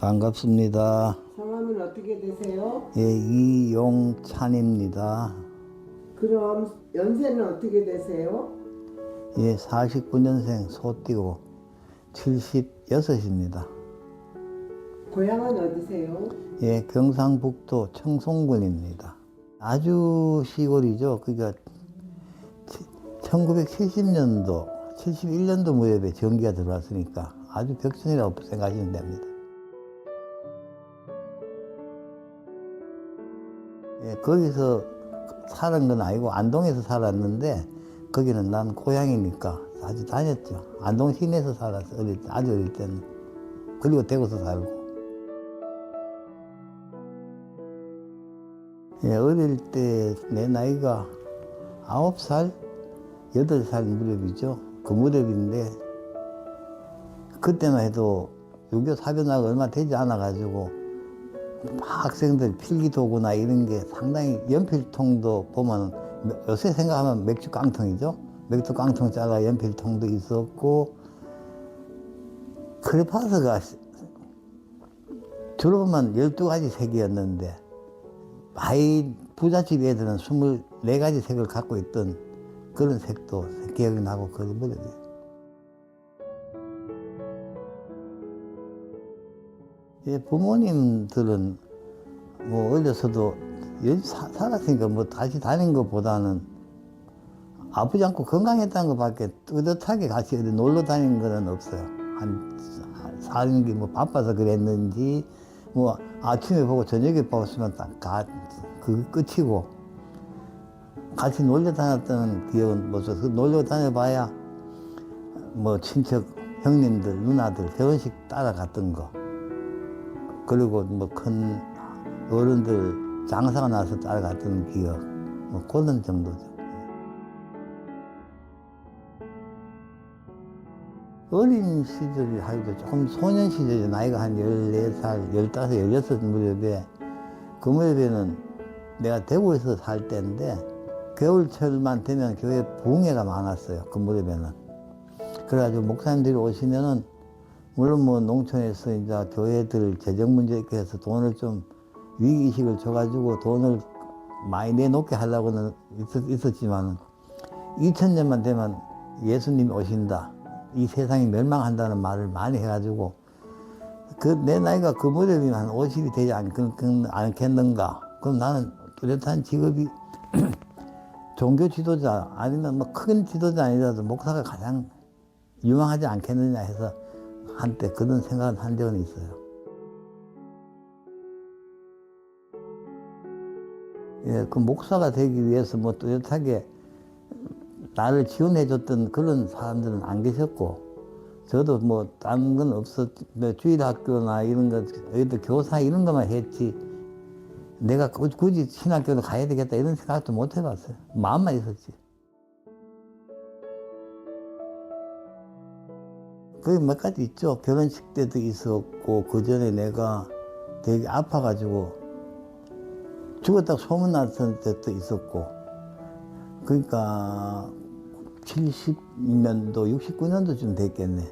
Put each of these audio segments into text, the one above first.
반갑습니다. 성함은 어떻게 되세요? 예, 이용찬입니다. 그럼 연세는 어떻게 되세요? 예, 49년생 소띠고 76입니다. 고향은 어디세요? 예, 경상북도 청송군입니다. 아주 시골이죠. 그러니까 1970년도, 71년도 무렵에 전기가 들어왔으니까 아주 벽천이라고 생각하시면 됩니다. 예, 거기서 살은 건 아니고 안동에서 살았는데 거기는 난 고향이니까 아주 다녔죠. 안동 시내에서 살았어. 아주 어릴 때는. 그리고 대구서 살고. 예, 어릴 때 내 나이가 9살, 8살 무렵이죠. 그 무렵인데 그때만 해도 6.25 사변화가 얼마 되지 않아가지고 학생들 필기도구나 이런 게 상당히 연필통도 보면 요새 생각하면 맥주 깡통이죠. 맥주 깡통 잘라 연필통도 있었고 크레파스가 주로만 12가지 색이었는데 많이 부잣집 애들은 24가지 색을 갖고 있던 그런 색도 기억이 나고 그런 거거든요. 예, 부모님들은 뭐 어려서도 여기 살았으니까 뭐 다시 다닌 것보다는 아프지 않고 건강했다는 것밖에 뿌듯하게 같이 어디 놀러 다닌 건 없어요. 사는 게 뭐 바빠서 그랬는지 뭐 아침에 보고 저녁에 보았으면 그 끝이고 같이 놀러 다녔던 기억은 뭐 놀러 다녀봐야 뭐 친척 형님들 누나들 결혼식 따라갔던 거 그리고 뭐 큰 어른들 장사가 나서 따라갔던 기억 뭐 그런 정도죠. 어린 시절이 하기도 조금 소년 시절이 나이가 한 14살, 15, 16 무렵에 그 무렵에는 내가 대구에서 살 때인데 겨울철만 되면 교회 부흥회가 많았어요. 그 무렵에는. 그래가지고 목사님들이 오시면은 물론 뭐 농촌에서 이제 교회들 재정 문제 있게 해서 돈을 좀 위기의식을 줘가지고 돈을 많이 내놓게 하려고는 있었지만 2000년만 되면 예수님이 오신다. 이 세상이 멸망한다는 말을 많이 해가지고 그 내 나이가 그 무렵이면 한 50이 되지 않겠는가. 그럼 나는 뚜렷한 직업이 종교 지도자 아니면 뭐 큰 지도자 아니라도 목사가 가장 유망하지 않겠느냐 해서 한때 그런 생각을 한 적은 있어요. 예, 그 목사가 되기 위해서 뭐 뚜렷하게 나를 지원해줬던 그런 사람들은 안 계셨고, 저도 뭐 딴 건 뭐 주일학교나 이런 거, 여기도 교사 이런 것만 했지, 내가 굳이 신학교도 가야 되겠다 이런 생각도 못 해봤어요. 마음만 있었지. 그게 몇 가지 있죠. 결혼식 때도 있었고, 그 전에 내가 되게 아파가지고 죽었다고 소문났던 때도 있었고, 그러니까 70년도, 69년도쯤 됐겠네.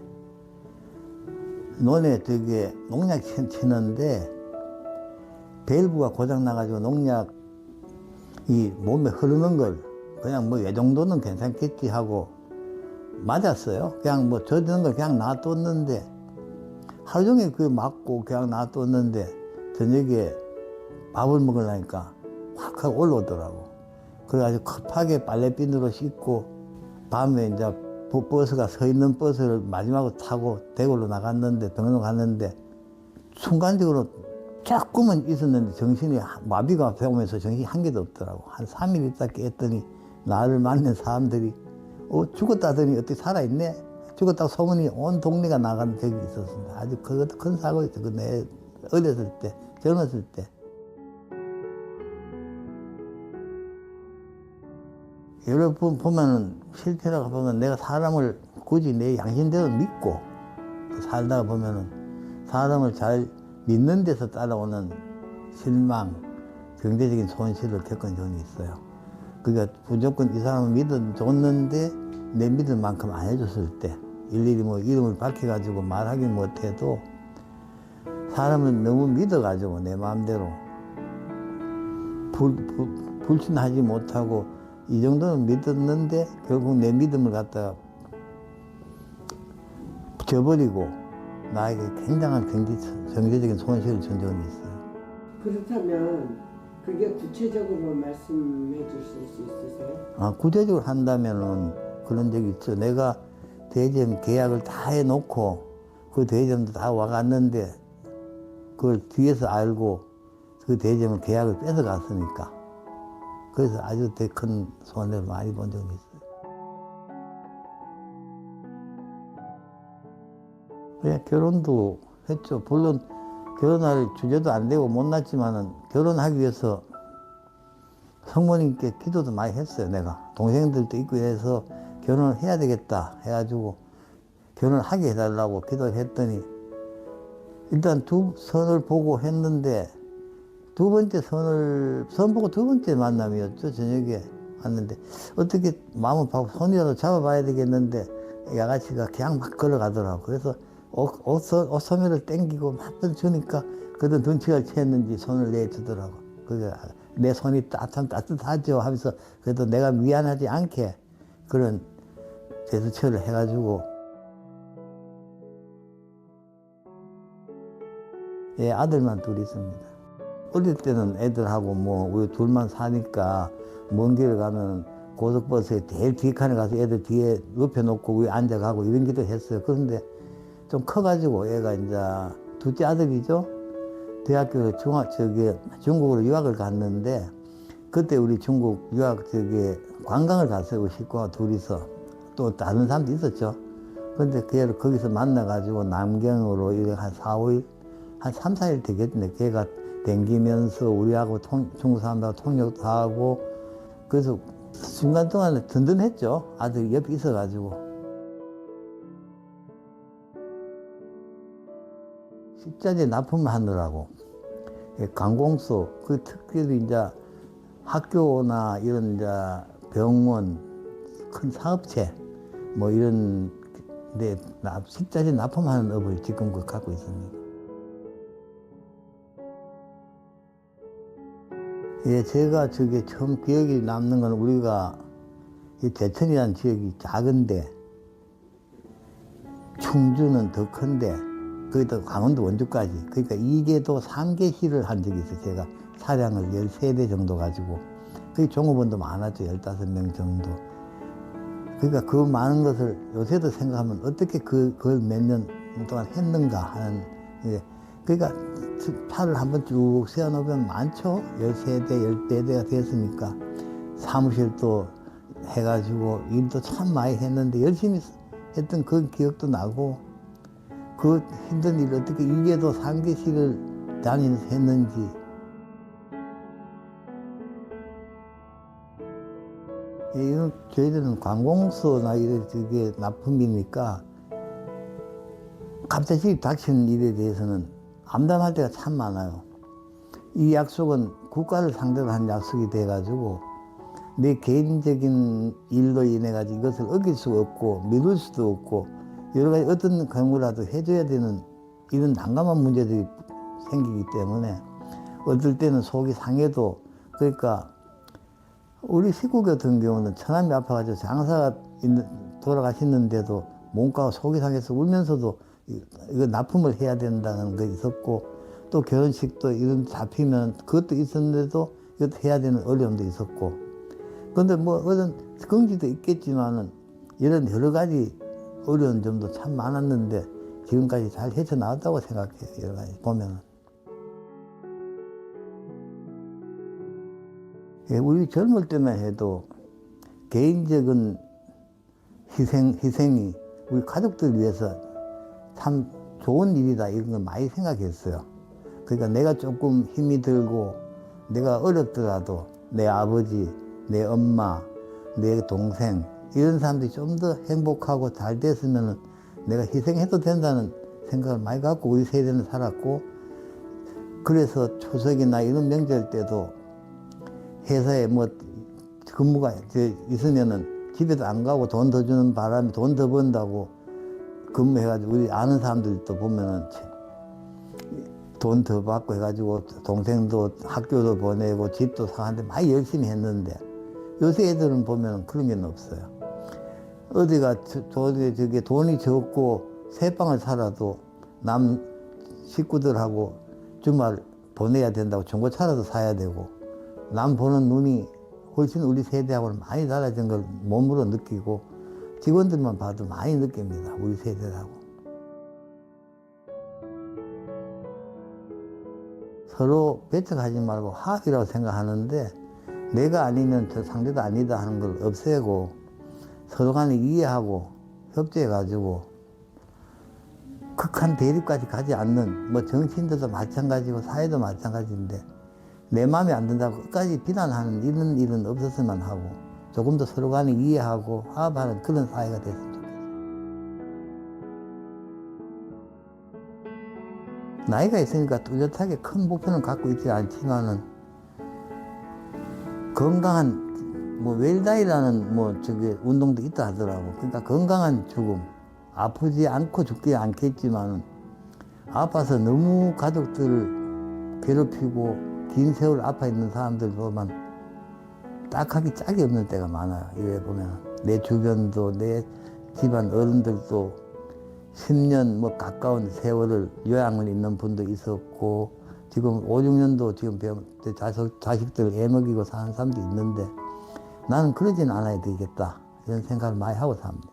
논에 되게 농약 치는데 밸브가 고장나가지고 농약이 몸에 흐르는 걸 그냥 뭐 이 정도는 괜찮겠지 하고 맞았어요. 그냥 뭐 젖는 걸 그냥 놔뒀는데 하루 종일 그게 맞고 그냥 놔뒀는데 저녁에 밥을 먹으려니까 확 하고 올라오더라고. 그래가지고 급하게 빨래비누로 씻고 밤에 이제 버스가 서 있는 버스를 마지막으로 타고 대구로 나갔는데 병원 갔는데 순간적으로 조금은 있었는데 정신이 마비가 오면서 정신이 한 개도 없더라고. 한 3일 있다 깼더니 나를 만난 사람들이 죽었다더니 어떻게 살아있네? 죽었다고 소문이 온 동네가 나간 적이 있었습니다. 아주 그것도 큰 사고였죠. 그 내 어렸을 때, 젊었을 때. 여러 번 보면은 실패라고 보면 내가 사람을 굳이 내 양심대로 믿고 살다가 보면은 사람을 잘 믿는 데서 따라오는 실망, 경제적인 손실을 겪은 적이 있어요. 그러니까 무조건 이 사람을 믿어줬는데 내 믿을 만큼 안 해줬을 때 일일이 뭐 이름을 밝혀가지고 말하긴 못해도 사람을 너무 믿어가지고 내 마음대로 불신하지 못하고 이 정도는 믿었는데 결국 내 믿음을 갖다가 저버리고 나에게 굉장한 경제적인 손실을 준 적이 있어요. 그렇다면 그게 구체적으로 말씀해 주실 수 있으세요? 구체적으로 한다면은 그런 적이 있죠. 내가 대리점 계약을 다 해놓고 그 대리점도 다 와갔는데 그걸 뒤에서 알고 그 대리점을 계약을 뺏어갔으니까 그래서 아주 되게 큰 손해를 많이 본 적이 있어요. 그냥 결혼도 했죠. 물론 결혼할 주제도 안 되고 못났지만은 결혼하기 위해서 성모님께 기도도 많이 했어요. 내가 동생들도 있고 해서 결혼을 해야 되겠다 해가지고 결혼을 하게 해달라고 기도했더니 일단 두 선을 보고 했는데 두 번째 선 보고 두 번째 만남이었죠. 저녁에 왔는데 어떻게 마음을 바꾸고 손이라도 잡아봐야 되겠는데 야가씨가 그냥 막 걸어가더라고. 그래서 옷소매를 땡기고 막 주니까 그래도 눈치가 채였는지 손을 내주더라고. 그게 내 손이 따뜻하죠 하면서 그래도 내가 미안하지 않게 그런 제스처를 해가지고 예, 아들만 둘 있습니다. 어릴 때는 애들하고 뭐 우리 둘만 사니까 먼 길을 가면 고속버스에 제일 뒷칸에 가서 애들 뒤에 눕혀놓고 위에 앉아가고 이런 기도 했어요. 그런데 좀 커가지고 애가 이제 둘째 아들이죠. 대학교 중국으로 유학을 갔는데 그때 우리 중국 유학 관광을 갔어요. 우리 식구가 둘이서. 또 다른 사람도 있었죠. 근데 그 애를 거기서 만나가지고 남경으로 한 4, 5일, 한 3, 4일 되겠네. 걔가 댕기면서 우리하고 중국 사람들하고 통역도 하고 그래서 순간 동안에 든든했죠. 아들이 옆에 있어가지고. 식자재 납품하느라고 관공서 그 특별히 이제 학교나 이런 이제 병원 큰 사업체 뭐 이런 데 식자재 납품하는 업을 지금 갖고 있습니다. 예, 제가 처음 기억이 남는 건 우리가 이 대천이라는 지역이 작은데 충주는 더 큰데 거기다 강원도 원주까지 그러니까 2개도 3개시를 한 적이 있어요. 제가 차량을 13대 정도 가지고 거기 종업원도 많았죠. 15명 정도. 그러니까 그 많은 것을 요새도 생각하면 어떻게 그걸 몇 년 동안 했는가 하는 그러니까 차를 한번 쭉 세워놓으면 많죠. 13대, 14대가 됐으니까 사무실도 해가지고 일도 참 많이 했는데 열심히 했던 그 기억도 나고 그 힘든 일을 어떻게 2개도 3개씩을 다니면서 했는지 이건 저희들은 관공서나 이런 납품이니까 갑자기 닥치는 일에 대해서는 암담할 때가 참 많아요. 이 약속은 국가를 상대로 한 약속이 돼가지고 내 개인적인 일로 인해 가지고 이것을 어길 수가 없고 미룰 수도 없고 여러 가지 어떤 경우라도 해줘야 되는 이런 난감한 문제들이 생기기 때문에 어떨 때는 속이 상해도 그러니까 우리 식구 같은 경우는 처남이 아파가지고 장사가 돌아가시는데도 몸가가 속이 상해서 울면서도 이거 납품을 해야 된다는 게 있었고 또 결혼식도 이런 잡히면 그것도 있었는데도 이것도 해야 되는 어려움도 있었고 그런데 뭐 어떤 긍지도 있겠지만은 이런 여러 가지 어려운 점도 참 많았는데 지금까지 잘 헤쳐나왔다고 생각해요. 여러 가지 보면은. 예, 우리 젊을 때만 해도 개인적인 희생이 우리 가족들 위해서 참 좋은 일이다 이런 걸 많이 생각했어요. 그러니까 내가 조금 힘이 들고 내가 어렵더라도 내 아버지, 내 엄마, 내 동생 이런 사람들이 좀 더 행복하고 잘 됐으면 내가 희생해도 된다는 생각을 많이 갖고 우리 세대는 살았고 그래서 추석이나 이런 명절 때도 회사에 뭐 근무가 있으면은 집에도 안 가고 돈 더 주는 바람에 돈 더 번다고 근무해가지고 우리 아는 사람들도 보면은 돈 더 받고 해가지고 동생도 학교도 보내고 집도 사는데 많이 열심히 했는데 요새 애들은 보면 그런 게 없어요. 어디가 저게 돈이 적고 새 방을 살아도 남 식구들하고 주말 보내야 된다고 중고차라도 사야 되고 남 보는 눈이 훨씬 우리 세대하고는 많이 달라진 걸 몸으로 느끼고 직원들만 봐도 많이 느낍니다. 우리 세대하고. 서로 배척하지 말고 화합이라고 생각하는데 내가 아니면 저 상대도 아니다 하는 걸 없애고 서로 간에 이해하고 협조해가지고 극한 대립까지 가지 않는 뭐 정치인들도 마찬가지고 사회도 마찬가지인데 내 마음에 안 든다고 끝까지 비난하는 이런 일은 없었으면 하고 조금 더 서로 간에 이해하고 화합하는 그런 사회가 됐으면 좋겠어요. 나이가 있으니까 뚜렷하게 큰 목표는 갖고 있지 않지만은 건강한 뭐 웰다이라는 뭐 저기 운동도 있다 하더라고. 그러니까 건강한 죽음, 아프지 않고 죽지 않겠지만 아파서 너무 가족들을 괴롭히고 긴 세월 아파 있는 사람들 보면 딱하기 짝이 없는 때가 많아요. 이래 보면 내 주변도 내 집안 어른들도 10년 뭐 가까운 세월을 요양을 있는 분도 있었고 지금 5, 6년도 지금 자식들 애 먹이고 사는 사람도 있는데 나는 그러진 않아야 되겠다 이런 생각을 많이 하고 삽니다.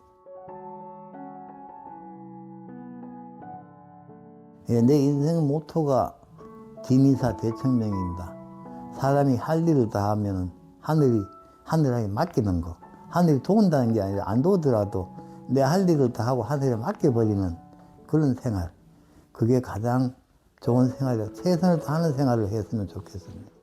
예, 내 인생 모토가 지니사 대청명입니다. 사람이 할 일을 다 하면 하늘에게 맡기는 거. 하늘이 도운다는 게 아니라 안 도우더라도 내 할 일을 다 하고 하늘에 맡겨버리는 그런 생활. 그게 가장 좋은 생활이고 최선을 다하는 생활을 했으면 좋겠습니다.